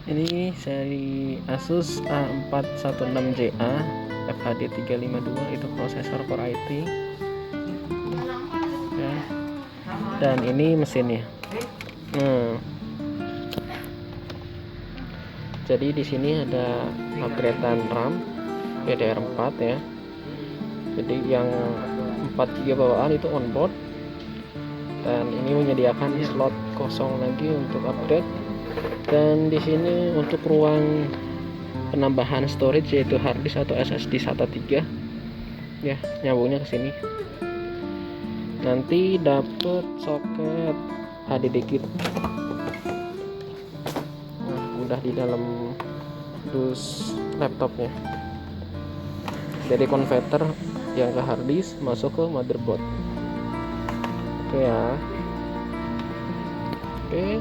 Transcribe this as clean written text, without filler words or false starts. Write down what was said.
Ini seri Asus A416JA FHD 352, itu prosesor Core i3 ya. Dan ini mesinnya. Jadi di sini ada upgradean RAM DDR4 ya. Jadi yang 4 GB bawaan itu onboard, dan ini menyediakan slot kosong lagi untuk upgrade. Dan di sini untuk ruang penambahan storage yaitu harddisk atau SSD SATA 3 ya, nyambungnya ke sini. Nanti dapat soket HDD kit. Nah, udah di dalam dus laptopnya. Jadi konverter yang ke harddisk masuk ke motherboard. Oke ya. Oke.